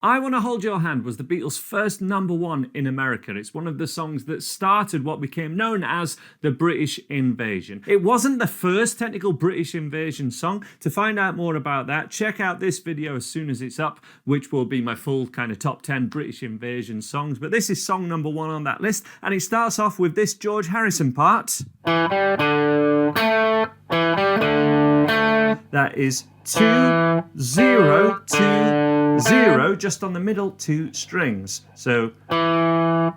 I Wanna Hold Your Hand was the Beatles' first #1 in America. It's one of the songs that started what became known as the British Invasion. It wasn't the first technical British invasion song. To find out more about that, check out this video as soon as it's up, which will be my full kind of top 10 British invasion songs. But this is song #1 on that list, and it starts off with this George Harrison part. That is 2-0-2-0, just on the middle two strings. So and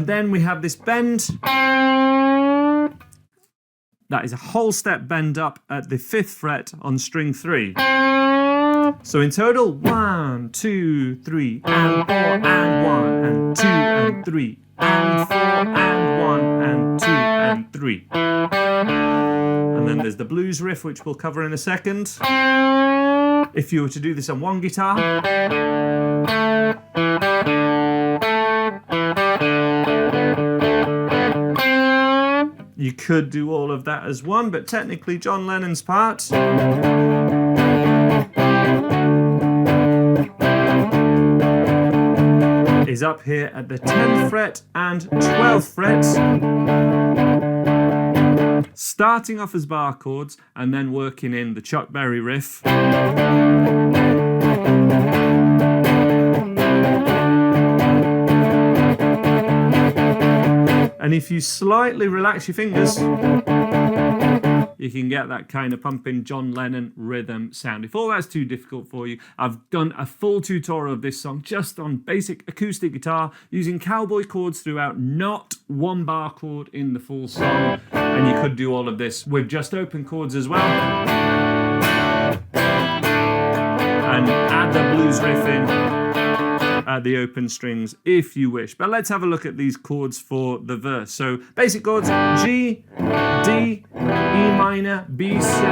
then we have this bend. That is a whole step bend up at the 5th fret on string 3. So in total, 1, 2, 3, and 4, and 1, and 2, and 3, and 4, and 1, and 2, and 3. And then there's the blues riff, which we'll cover in a second. If you were to do this on one guitar, you could do all of that as one, but technically John Lennon's part is up here at the 10th fret and 12th fret, starting off as bar chords and then working in the Chuck Berry riff. And if you slightly relax your fingers, you can get that kind of pumping John Lennon rhythm sound. If all that's too difficult for you, I've done a full tutorial of this song just on basic acoustic guitar using cowboy chords throughout, not one bar chord in the full song. And you could do all of this with just open chords as well. And add the blues riff in at the open strings if you wish. But let's have a look at these chords for the verse. So basic chords: G, D, E minor, B7,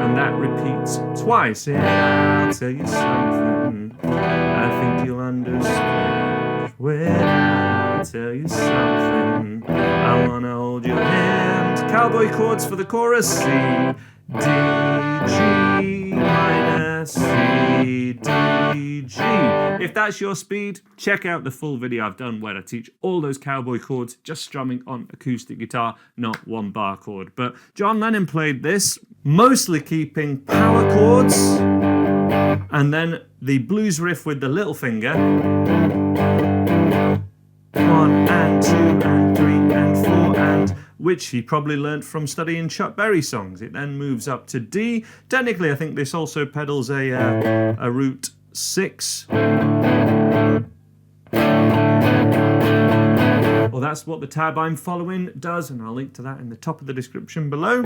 and that repeats twice. And I'll tell you something, I think you'll understand when I tell you something. I wanna hold your hand. Cowboy chords for the chorus: C, D, G minor, C, D, G. If that's your speed, check out the full video I've done where I teach all those cowboy chords just strumming on acoustic guitar, not one bar chord. But John Lennon played this, mostly keeping power chords, and then the blues riff with the little finger. 1 and 2 and 3 and 4, and which he probably learnt from studying Chuck Berry songs. It then moves up to D. Technically, I think this also pedals a root 6. Well, that's what the tab I'm following does, and I'll link to that in the top of the description below.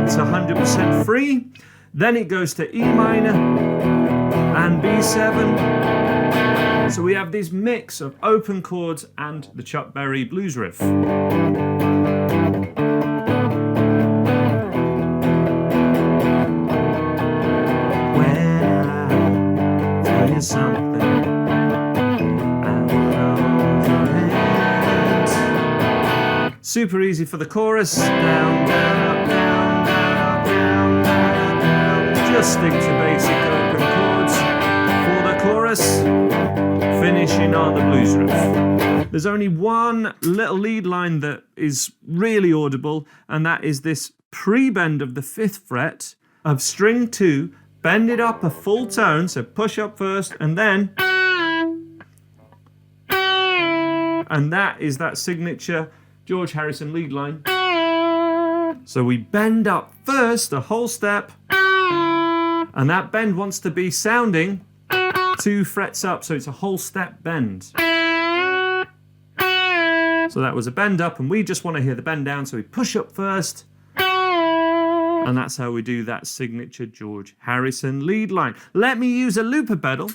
It's 100% free. Then it goes to E minor and B7. So we have this mix of open chords and the Chuck Berry blues riff. When I tell you something, I wanna hold your hand. Super easy for the chorus. Down, down, up, down, down, up, down, down, down. Just stick to basic open chords for the chorus, finishing on the blues riff. There's only one little lead line that is really audible, and that is this pre-bend of the 5th fret of string 2, bend it up a full tone, so push up first, and then, and that is that signature George Harrison lead line. So we bend up first, a whole step, and that bend wants to be sounding 2 frets up, so it's a whole step bend. So that was a bend up, and we just want to hear the bend down, so we push up first, and that's how we do that signature George Harrison lead line. Let me use a looper pedal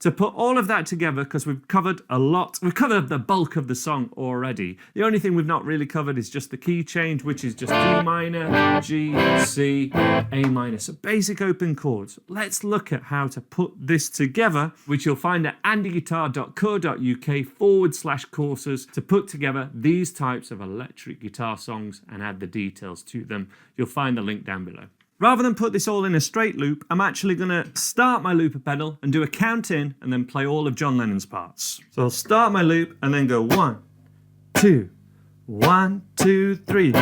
to put all of that together, because we've covered a lot. We've covered the bulk of the song already. The only thing we've not really covered is just the key change, which is just D minor, G, C, A minor. So basic open chords. Let's look at how to put this together, which you'll find at andyguitar.co.uk/courses to put together these types of electric guitar songs and add the details to them. You'll find the link down below. Rather than put this all in a straight loop, I'm actually going to start my looper pedal and do a count in and then play all of John Lennon's parts. So I'll start my loop and then go 1, 2, 1, 2, 3.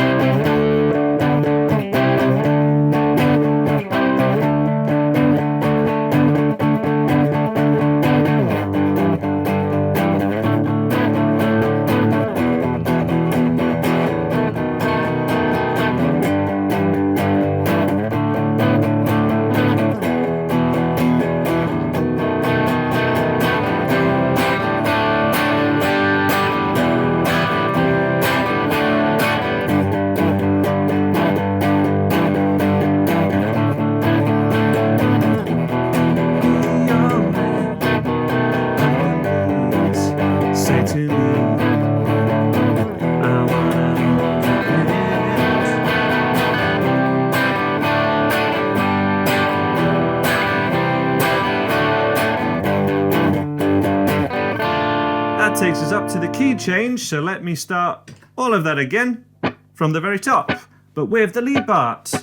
Takes us up to the key change, so let me start all of that again from the very top, but with the lead part.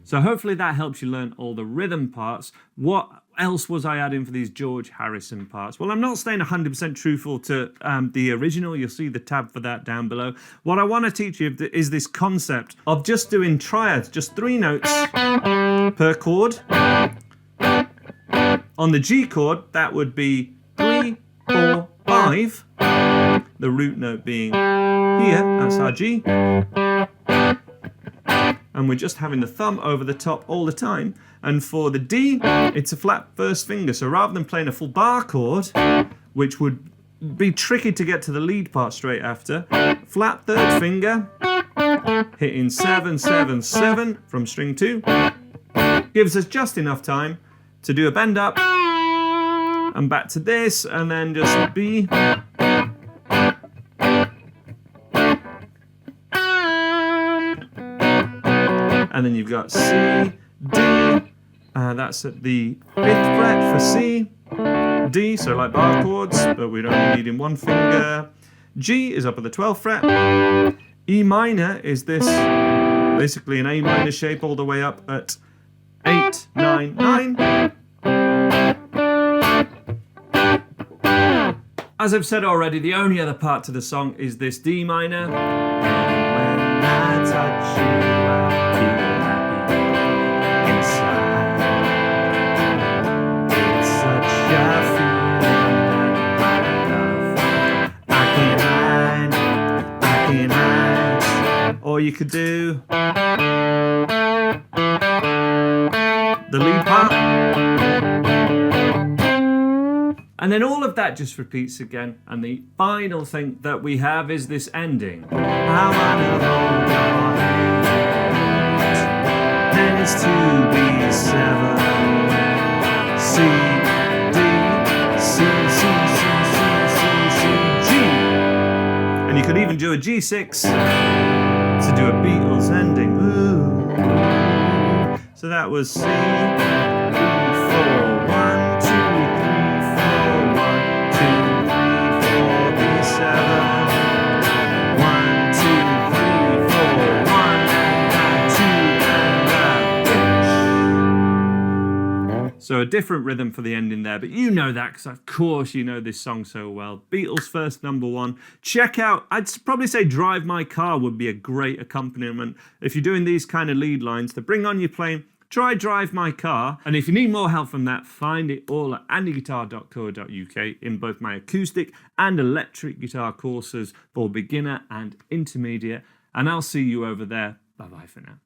So hopefully that helps you learn all the rhythm parts. What else was I adding for these George Harrison parts? Well, I'm not staying 100% truthful to the original. You'll see the tab for that down below. What I want to teach you is this concept of just doing triads, just 3 notes per chord. On the G chord, that would be 3, 4, 5. The root note being here, that's our G. And we're just having the thumb over the top all the time. And for the D, it's a flat first finger. So rather than playing a full bar chord, which would be tricky to get to the lead part straight after, flat third finger, hitting 7, 7, 7 from string 2, gives us just enough time to do a bend up, and back to this, and then just B, and then you've got C, D, that's at the 5th fret for C, D, so like bar chords, but we're only needing 1 finger. G is up at the 12th fret. E minor is this, basically an A minor shape all the way up at 8, 9, 9. As I've said already, the only other part to the song is this D minor. And when I touch you, or you could do the lead part. And then all of that just repeats again. And the final thing that we have is this ending. I wanna hold your hand. And it's 2B7. C, D, C, C, C, C, C, C, G. And you could even do a G6 to do a Beatles ending. Ooh. So that was C, 3, 4, 1, 2, 3, 4, 1, 2, 3, 4, B, So a different rhythm for the ending there, but you know that because of course you know this song so well. Beatles' first #1. Check out, I'd probably say Drive My Car would be a great accompaniment. If you're doing these kind of lead lines to bring on your playing, try Drive My Car. And if you need more help from that, find it all at andyguitar.co.uk in both my acoustic and electric guitar courses for beginner and intermediate. And I'll see you over there. Bye-bye for now.